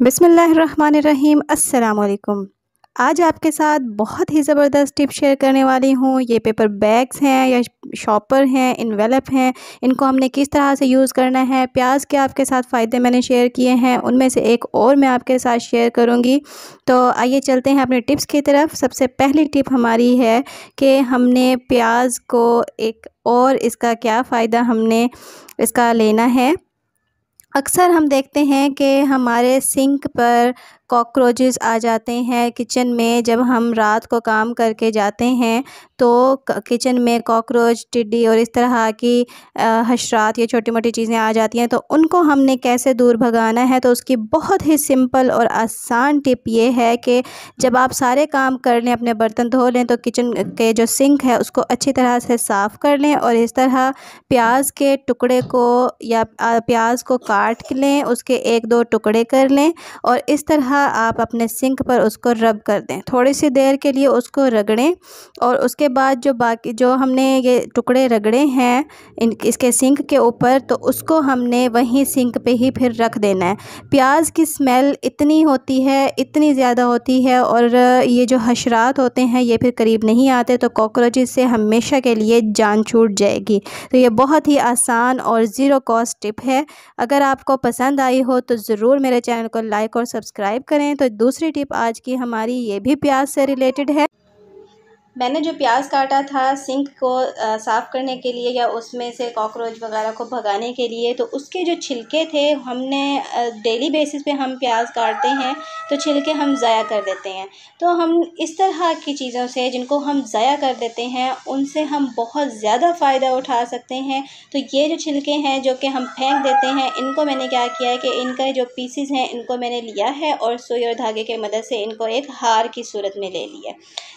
बिस्मिल्लाहिर्रहमानिर्रहीम। अस्सलाम वालेकुम। आज आपके साथ बहुत ही ज़बरदस्त टिप शेयर करने वाली हूँ। ये पेपर बैग्स हैं या शॉपर हैं, इन्वेलप हैं, इनको हमने किस तरह से यूज़ करना है। प्याज के आपके साथ फ़ायदे मैंने शेयर किए हैं, उनमें से एक और मैं आपके साथ शेयर करूँगी। तो आइए चलते हैं अपने टिप्स की तरफ। सबसे पहली टिप हमारी है कि हमने प्याज को एक और इसका क्या फ़ायदा हमने इसका लेना है। अक्सर हम देखते हैं कि हमारे सिंक पर कॉकरोचेस आ जाते हैं किचन में। जब हम रात को काम करके जाते हैं तो किचन में कॉकरोच, टिड्डी और इस तरह की हशरात या छोटी मोटी चीज़ें आ जाती हैं, तो उनको हमने कैसे दूर भगाना है। तो उसकी बहुत ही सिंपल और आसान टिप ये है कि जब आप सारे काम कर लें, अपने बर्तन धो लें, तो किचन के जो सिंक है उसको अच्छी तरह से साफ़ कर लें और इस तरह प्याज के टुकड़े को या प्याज को काट लें, उसके 1-2 टुकड़े कर लें और इस तरह आप अपने सिंक पर उसको रब कर दें। थोड़ी सी देर के लिए उसको रगड़ें और उसके बाद जो हमने ये टुकड़े रगड़े हैं इसके सिंक के ऊपर, तो उसको हमने वहीं सिंक पे ही फिर रख देना है। प्याज की स्मेल इतनी होती है, इतनी ज़्यादा होती है और ये जो हशरात होते हैं ये फिर करीब नहीं आते, तो कॉकरोचेस से हमेशा के लिए जान छूट जाएगी। तो ये बहुत ही आसान और ज़ीरो कॉस्ट टिप है। अगर आपको पसंद आई हो तो ज़रूर मेरे चैनल को लाइक और सब्सक्राइब करें। तो दूसरी टिप आज की हमारी ये भी प्याज से रिलेटेड है। मैंने जो प्याज काटा था सिंक को साफ़ करने के लिए या उसमें से कॉकरोच वगैरह को भगाने के लिए, तो उसके जो छिलके थे, हमने डेली बेसिस पे हम प्याज काटते हैं तो छिलके हम ज़ाया कर देते हैं। तो हम इस तरह की चीज़ों से जिनको हम ज़ाया कर देते हैं उनसे हम बहुत ज़्यादा फ़ायदा उठा सकते हैं। तो ये जो छिलके हैं जो कि हम फेंक देते हैं, इनको मैंने क्या किया है कि इनका जो पीसेस हैं इनको मैंने लिया है और सुई और धागे की मदद से इनको एक हार की सूरत में ले लिया।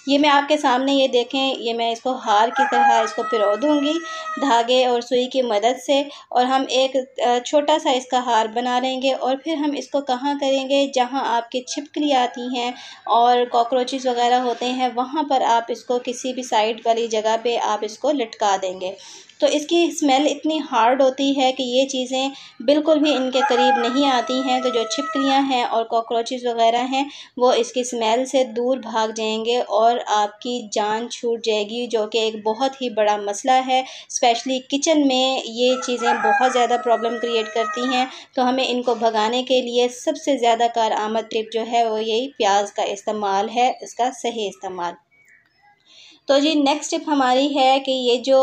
ये मैं आपके सामने, ये देखें, ये मैं इसको हार की तरह इसको पिरो दूँगी धागे और सुई की मदद से और हम एक छोटा सा इसका हार बना लेंगे और फिर हम इसको कहाँ करेंगे, जहाँ आपकी छिपकली आती हैं और कॉकरोचेस वगैरह होते हैं, वहाँ पर आप इसको किसी भी साइड वाली जगह पे आप इसको लटका देंगे। तो इसकी स्मेल इतनी हार्ड होती है कि ये चीज़ें बिल्कुल भी इनके करीब नहीं आती हैं। तो जो छिपकलियाँ हैं और कॉकरोचेस वगैरह हैं वो इसकी स्मेल से दूर भाग जाएंगे और आपकी जान छूट जाएगी, जो कि एक बहुत ही बड़ा मसला है। स्पेशली किचन में ये चीज़ें बहुत ज़्यादा प्रॉब्लम क्रिएट करती हैं। तो हमें इनको भगाने के लिए सबसे ज़्यादा कारआमद टिप जो है वो यही प्याज का इस्तेमाल है, इसका सही इस्तेमाल। तो जी नेक्स्ट टिप हमारी है कि ये जो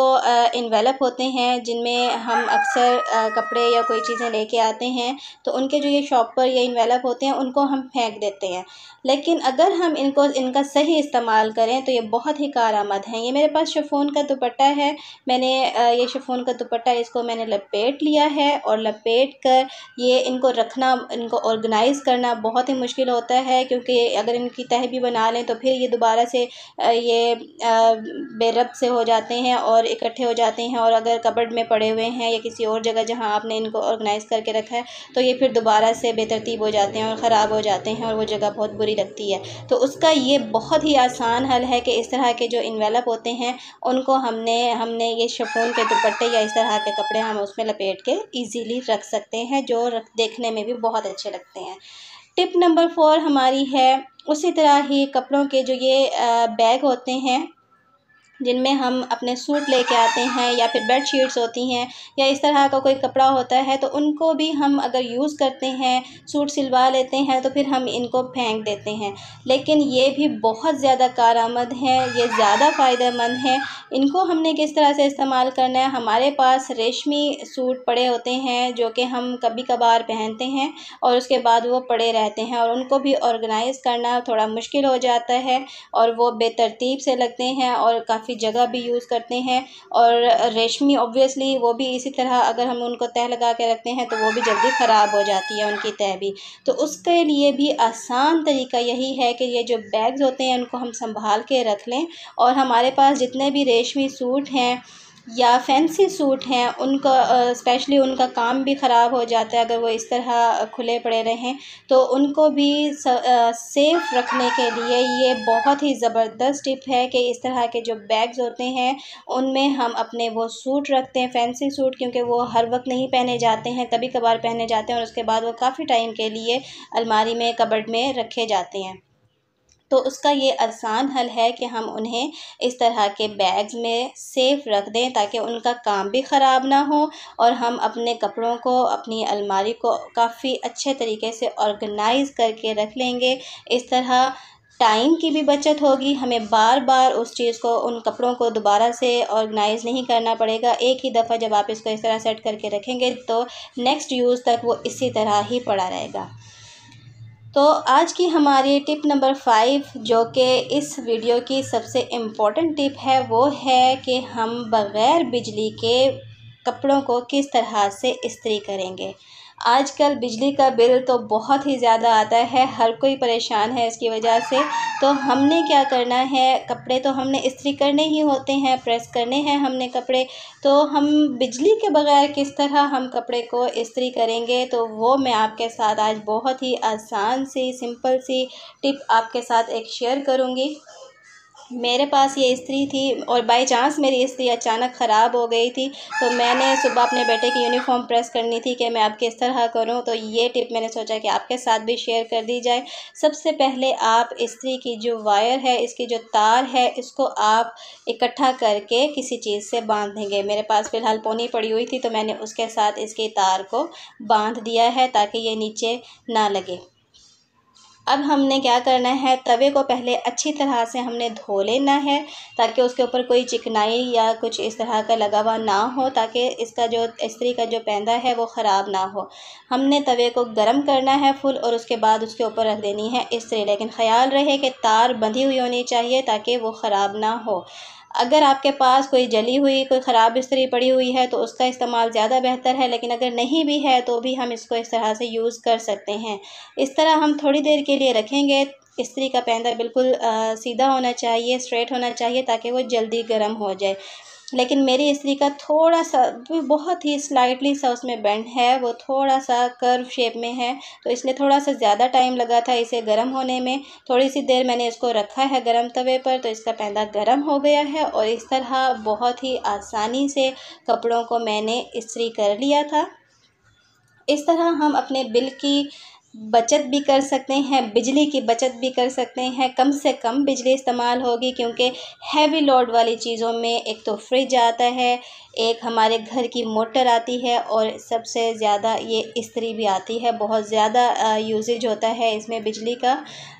इन्वेलप होते हैं जिनमें हम अक्सर कपड़े या कोई चीज़ें लेके आते हैं, तो उनके जो ये शॉपर या इन्वेलप होते हैं उनको हम फेंक देते हैं। लेकिन अगर हम इनका सही इस्तेमाल करें तो ये बहुत ही कारआमद हैं। ये मेरे पास शिफॉन का दुपट्टा है। मैंने ये शिफॉन का दुपट्टा इसको मैंने लपेट लिया है और लपेट कर ये इनको रखना, इनको ऑर्गेनाइज़ करना बहुत ही मुश्किल होता है, क्योंकि अगर इनकी तह भी बना लें तो फिर ये दोबारा से ये बेरब्त से हो जाते हैं और इकट्ठे हो जाते हैं। और अगर कबर्ड में पड़े हुए हैं या किसी और जगह जहां आपने इनको ऑर्गेनाइज़ करके रखा है, तो ये फिर दोबारा से बेतरतीब हो जाते हैं और ख़राब हो जाते हैं और वो जगह बहुत बुरी लगती है। तो उसका ये बहुत ही आसान हल है कि इस तरह के जो इन्वेलप होते हैं उनको हमने ये शिफॉन के दुपट्टे या इस तरह के कपड़े हम उसमें लपेट के ईज़िली रख सकते हैं, जो देखने में भी बहुत अच्छे लगते हैं। टिप नंबर 4 हमारी है उसी तरह ही कपड़ों के जो ये बैग होते हैं जिनमें हम अपने सूट लेके आते हैं या फिर बेड शीट्स होती हैं या इस तरह का कोई कपड़ा होता है, तो उनको भी हम अगर यूज़ करते हैं, सूट सिलवा लेते हैं, तो फिर हम इनको फेंक देते हैं। लेकिन ये भी बहुत ज़्यादा कारआमद हैं, ये ज़्यादा फ़ायदेमंद हैं। इनको हमने किस तरह से इस्तेमाल करना है, हमारे पास रेशमी सूट पड़े होते हैं जो कि हम कभी कभार पहनते हैं और उसके बाद वो पड़े रहते हैं और उनको भी ऑर्गेनाइज़ करना थोड़ा मुश्किल हो जाता है और वो बेतरतीब से लगते हैं और काफ़ी जगह भी यूज़ करते हैं। और रेशमी ऑब्वियसली वो भी इसी तरह अगर हम उनको तह लगा के रखते हैं तो वो भी जल्दी ख़राब हो जाती है उनकी तह भी। तो उसके लिए भी आसान तरीका यही है कि ये जो बैग्स होते हैं उनको हम संभाल के रख लें और हमारे पास जितने भी रेशमी सूट हैं या फैंसी सूट हैं उनका स्पेशली उनका काम भी ख़राब हो जाता है अगर वो इस तरह खुले पड़े रहें, तो उनको भी सेफ़ रखने के लिए ये बहुत ही ज़बरदस्त टिप है कि इस तरह के जो बैग्स होते हैं उनमें हम अपने वो सूट रखते हैं, फैंसी सूट, क्योंकि वो हर वक्त नहीं पहने जाते हैं, कभी कभार पहने जाते हैं और उसके बाद वो काफ़ी टाइम के लिए अलमारी में, कबर्ड में रखे जाते हैं। तो उसका ये आसान हल है कि हम उन्हें इस तरह के बैग्स में सेफ़ रख दें ताकि उनका काम भी ख़राब ना हो और हम अपने कपड़ों को, अपनी अलमारी को काफ़ी अच्छे तरीके से ऑर्गेनाइज़ करके रख लेंगे। इस तरह टाइम की भी बचत होगी, हमें बार बार उस चीज़ को, उन कपड़ों को दोबारा से ऑर्गेनाइज़ नहीं करना पड़ेगा। एक ही दफ़ा जब आप इसको इस तरह सेट करके रखेंगे तो नेक्स्ट यूज़ तक वो इसी तरह ही पड़ा रहेगा। तो आज की हमारी टिप नंबर 5 जो कि इस वीडियो की सबसे इम्पोर्टेंट टिप है, वो है कि हम बग़ैर बिजली के कपड़ों को किस तरह से इस्त्री करेंगे। आजकल बिजली का बिल तो बहुत ही ज़्यादा आता है, हर कोई परेशान है इसकी वजह से। तो हमने क्या करना है, कपड़े तो हमने इस्त्री करने ही होते हैं, प्रेस करने हैं हमने कपड़े, तो हम बिजली के बग़ैर किस तरह हम कपड़े को इस्त्री करेंगे, तो वो मैं आपके साथ आज बहुत ही आसान सी, सिंपल सी टिप आपके साथ एक शेयर करूँगी। मेरे पास ये इस्त्री थी और बाय चांस मेरी इस्त्री अचानक ख़राब हो गई थी, तो मैंने सुबह अपने बेटे की यूनिफ़ॉर्म प्रेस करनी थी कि मैं अब किस तरह करूं, तो ये टिप मैंने सोचा कि आपके साथ भी शेयर कर दी जाए। सबसे पहले आप इस्त्री की जो वायर है, इसकी जो तार है, इसको आप इकट्ठा करके किसी चीज़ से बांध देंगे। मेरे पास फ़िलहाल पोनी पड़ी हुई थी तो मैंने उसके साथ इसकी तार को बांध दिया है ताकि ये नीचे ना लगे। अब हमने क्या करना है, तवे को पहले अच्छी तरह से हमने धो लेना है ताकि उसके ऊपर कोई चिकनाई या कुछ इस तरह का लगा हुआ ना हो, ताकि इसका जो इस्त्री का जो पैंदा है वो ख़राब ना हो। हमने तवे को गरम करना है फुल और उसके बाद उसके ऊपर रख देनी है इस्त्री, लेकिन ख़याल रहे कि तार बंधी हुई होनी चाहिए ताकि वो ख़राब ना हो। अगर आपके पास कोई जली हुई, कोई ख़राब इस्त्री पड़ी हुई है तो उसका इस्तेमाल ज़्यादा बेहतर है, लेकिन अगर नहीं भी है तो भी हम इसको इस तरह से यूज़ कर सकते हैं। इस तरह हम थोड़ी देर के लिए रखेंगे। इस्त्री का पैंदा बिल्कुल सीधा होना चाहिए, स्ट्रेट होना चाहिए ताकि वो जल्दी गर्म हो जाए। लेकिन मेरी इस्त्री का थोड़ा सा, बहुत ही स्लाइटली सा उसमें बेंड है, वो थोड़ा सा कर्व शेप में है, तो इसलिए थोड़ा सा ज़्यादा टाइम लगा था इसे गर्म होने में। थोड़ी सी देर मैंने इसको रखा है गर्म तवे पर तो इसका पैंदा गर्म हो गया है और इस तरह बहुत ही आसानी से कपड़ों को मैंने इस्त्री कर लिया था। इस तरह हम अपने बिल की बचत भी कर सकते हैं, बिजली की बचत भी कर सकते हैं। कम से कम बिजली इस्तेमाल होगी क्योंकि हैवी लोड वाली चीज़ों में एक तो फ्रिज आता है, एक हमारे घर की मोटर आती है और सबसे ज़्यादा ये इस्त्री भी आती है। बहुत ज़्यादा यूजेज होता है इसमें बिजली का,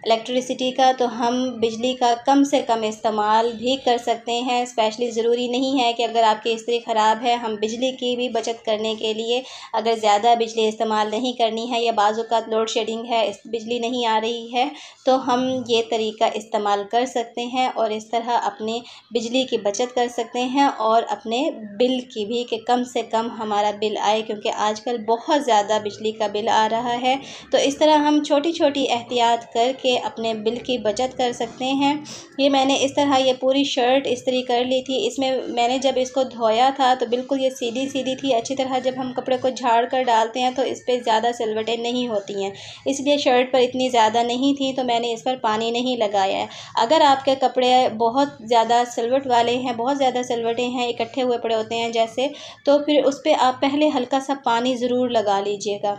इलेक्ट्रिसिटी का, तो हम बिजली का कम से कम इस्तेमाल भी कर सकते हैं। स्पेशली ज़रूरी नहीं है कि अगर आपकी इस्त्री ख़राब है, हम बिजली की भी बचत करने के लिए अगर ज़्यादा बिजली इस्तेमाल नहीं करनी है या बाज़ औक़ात लोड शेडिंग है, बिजली नहीं आ रही है, तो हम ये तरीका इस्तेमाल कर सकते हैं और इस तरह अपने बिजली की बचत कर सकते हैं और अपने बिल की भी, कि कम से कम हमारा बिल आए, क्योंकि आजकल बहुत ज़्यादा बिजली का बिल आ रहा है। तो इस तरह हम छोटी छोटी एहतियात करके अपने बिल की बचत कर सकते हैं। ये मैंने इस तरह ये पूरी शर्ट इस्त्री कर ली थी। इसमें मैंने जब इसको धोया था तो बिल्कुल ये सीधी सीधी थी अच्छी तरह। जब हम कपड़े को झाड़ कर डालते हैं तो इस पर ज़्यादा सिलवटें नहीं होती हैं, इसलिए शर्ट पर इतनी ज़्यादा नहीं थी तो मैंने इस पर पानी नहीं लगाया है। अगर आपके कपड़े बहुत ज़्यादा सिलवट वाले हैं, बहुत ज़्यादा सिलवटें हैं, इकट्ठे हुए पड़े होते हैं जैसे, तो फिर उस पर आप पहले हल्का सा पानी ज़रूर लगा लीजिएगा।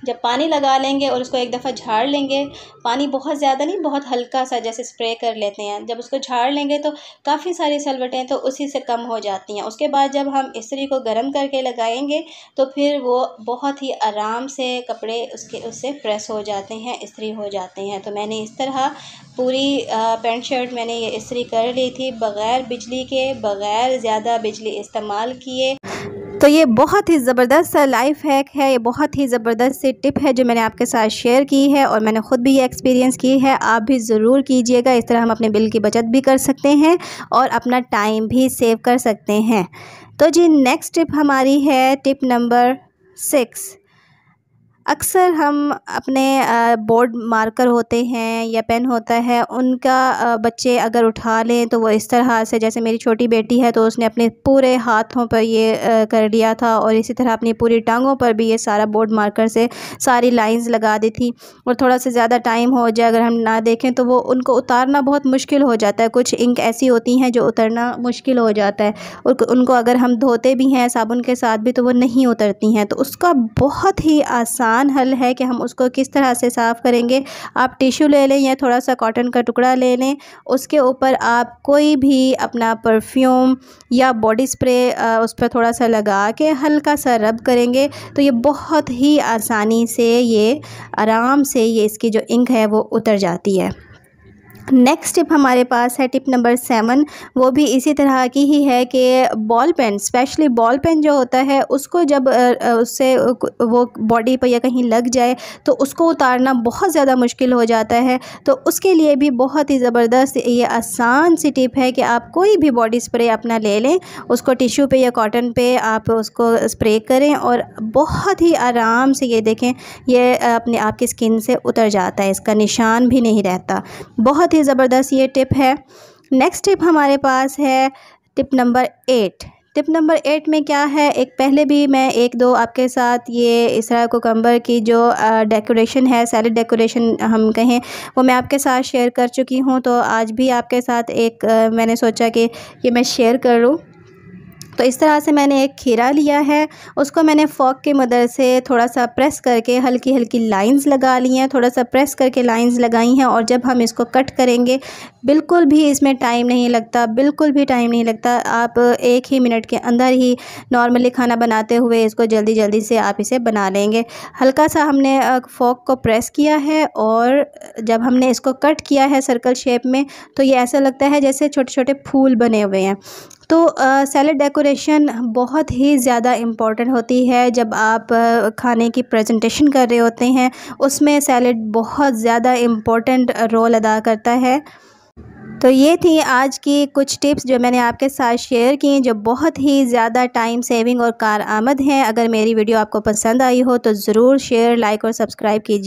जब पानी लगा लेंगे और उसको एक दफ़ा झाड़ लेंगे, पानी बहुत ज़्यादा नहीं, बहुत हल्का सा जैसे स्प्रे कर लेते हैं, जब उसको झाड़ लेंगे तो काफ़ी सारी सलवटें तो उसी से कम हो जाती हैं। उसके बाद जब हम इस्त्री को गर्म करके लगाएंगे तो फिर वो बहुत ही आराम से कपड़े उससे प्रेस हो जाते हैं, इस्त्री हो जाते हैं। तो मैंने इस तरह पूरी पैंट शर्ट मैंने ये इस्त्री कर ली थी बग़ैर बिजली के, बग़ैर ज़्यादा बिजली इस्तेमाल किए। तो ये बहुत ही ज़बरदस्त सा लाइफ हैक है, ये बहुत ही ज़बरदस्त सी टिप है जो मैंने आपके साथ शेयर की है और मैंने ख़ुद भी ये एक्सपीरियंस की है। आप भी ज़रूर कीजिएगा, इस तरह हम अपने बिल की बचत भी कर सकते हैं और अपना टाइम भी सेव कर सकते हैं। तो जी नेक्स्ट टिप हमारी है टिप नंबर 6। अक्सर हम अपने बोर्ड मार्कर होते हैं या पेन होता है, उनका बच्चे अगर उठा लें तो वो इस तरह से, जैसे मेरी छोटी बेटी है तो उसने अपने पूरे हाथों पर ये कर लिया था, और इसी तरह अपनी पूरी टांगों पर भी ये सारा बोर्ड मार्कर से सारी लाइंस लगा दी थी। और थोड़ा सा ज़्यादा टाइम हो जाए अगर हम ना देखें तो वो उनको उतारना बहुत मुश्किल हो जाता है। कुछ इंक ऐसी होती हैं जो उतरना मुश्किल हो जाता है, और उनको अगर हम धोते भी हैं साबुन के साथ भी तो वो नहीं उतरती हैं। तो उसका बहुत ही आसान हल है कि हम उसको किस तरह से साफ़ करेंगे। आप टिश्यू ले लें या थोड़ा सा कॉटन का टुकड़ा ले लें, उसके ऊपर आप कोई भी अपना परफ्यूम या बॉडी स्प्रे उस पर थोड़ा सा लगा के हल्का सा रब करेंगे तो ये बहुत ही आसानी से, ये आराम से ये इसकी जो इंक है वो उतर जाती है। नेक्स्ट टिप हमारे पास है टिप नंबर 7। वो भी इसी तरह की ही है कि ball pen, specially ball pen जो होता है उसको जब उससे वो बॉडी पर या कहीं लग जाए तो उसको उतारना बहुत ज़्यादा मुश्किल हो जाता है। तो उसके लिए भी बहुत ही ज़बरदस्त ये आसान सी टिप है कि आप कोई भी बॉडी स्प्रे अपना ले लें, उसको टिश्यू पे या कॉटन पे आप उसको स्प्रे करें और बहुत ही आराम से ये देखें ये अपने आपकी स्किन से उतर जाता है, इसका निशान भी नहीं रहता। बहुत ज़बरदस्त ये टिप है। नेक्स्ट टिप हमारे पास है टिप नंबर 8। टिप नंबर 8 में क्या है, एक पहले भी मैं 1-2 आपके साथ ये इसराइल कुकम्बर की जो डेकोरेशन है, सैलेड डेकोरेशन हम कहें, वो मैं आपके साथ शेयर कर चुकी हूँ। तो आज भी आपके साथ एक मैंने सोचा कि ये मैं शेयर कर लूँ। तो इस तरह से मैंने एक खीरा लिया है, उसको मैंने फ़ोर्क की मदद से थोड़ा सा प्रेस करके हल्की हल्की लाइंस लगा ली हैं, थोड़ा सा प्रेस करके लाइंस लगाई हैं। और जब हम इसको कट करेंगे बिल्कुल भी इसमें टाइम नहीं लगता, बिल्कुल भी टाइम नहीं लगता। आप 1 ही मिनट के अंदर ही नॉर्मली खाना बनाते हुए इसको जल्दी जल्दी से आप इसे बना लेंगे। हल्का सा हमने फ़ोर्क को प्रेस किया है और जब हमने इसको कट किया है सर्कल शेप में तो ये ऐसा लगता है जैसे छोटे छोटे फूल बने हुए हैं। तो सैलेड डेकोरेशन बहुत ही ज़्यादा इम्पॉर्टेंट होती है। जब आप खाने की प्रेजेंटेशन कर रहे होते हैं उसमें सैलेड बहुत ज़्यादा इम्पॉर्टेंट रोल अदा करता है। तो ये थी आज की कुछ टिप्स जो मैंने आपके साथ शेयर की, जो बहुत ही ज़्यादा टाइम सेविंग और कारआमद हैं। अगर मेरी वीडियो आपको पसंद आई हो तो ज़रूर शेयर, लाइक और सब्सक्राइब कीजिए।